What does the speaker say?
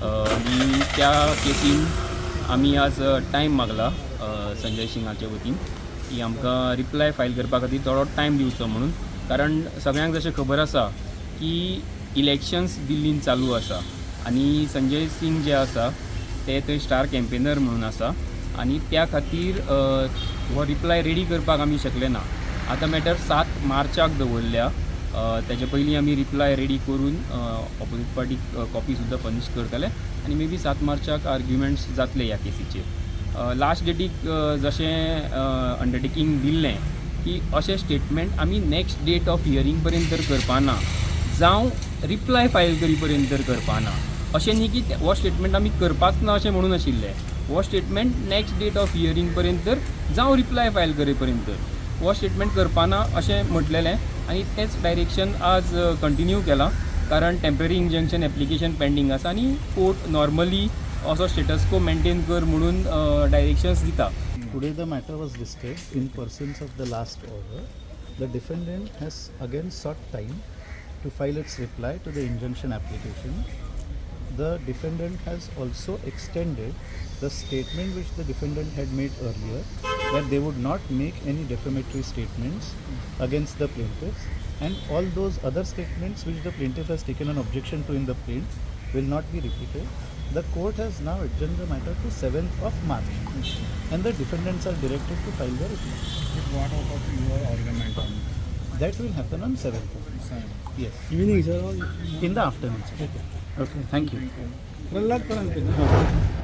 आणि त्या केसीन आमी आज टायम मागला संजय सिंगाच्या वतीन की आमकां रिप्लाय फायल करपा खातीर थोडो टायम दिवचो म्हणून. कारण सगळ्यांक जशें खबर आसा की इलेक्शन्स दिल्लीन चालू आसा आनी संजय सिंग जे आसा ते थंय स्टार कॅम्पेनर म्हणून आसा आनी त्या खातीर हो रिप्लाय रेडी करपाक आमी शकले ना. आतां मॅटर 7 मार्चाक दवरल्या. तेजे पयलीं आमी रिप्लाय रेडी करून ऑपोजीट पार्टीक कॉपी सुद्दां फर्निश करतले आनी मे बी 7 मार्चाक आर्ग्युमेंट्स जातले ह्या केसीचेर. लास्ट डेटीक जशें अंडरटेकींग दिल्लें की अशें स्टेटमेंट आमी नेक्स्ट डेट ऑफ हियरींग पर्यंत तर करपाना जावं रिप्लाय फायल करी पर्यंत तर करपाना. अशें न्ही की हो स्टेटमेंट आमी करपाच ना अशें म्हणून आशिल्लें. हो statement next date of hearing पर्यंत तर जावं रिप्लाय फायल करे पर्यंत हो स्टेटमेंट करपाना अशें म्हटलेलें आनी तेंच डायरेक्शन आज कंटिन्यू केलां. कारण टेम्पररी इंजंक्शन एप्लिकेशन पेंडींग आसा आनी कोर्ट नॉर्मली असो स्टेटस को मेंटेन कर म्हणून डायरेक्शन्स दिता. Today the matter was discussed in pursuance of the last order. The defendant has again sought time to file its reply to the injunction application. The defendant has also extended the statement which the defendant had made earlier, that they would not make any defamatory statements against the plaintiffs, and all those other statements which the plaintiff has taken an objection to in the plaint will not be repeated. The court has now adjourned the matter to 7th of March, and the defendants are directed to file their reply. What about your argument on That will happen on 7th of March. 7th? Yes, Evening, sir. in the afternoon. Sir. Okay, thank you. Good luck, Prudent.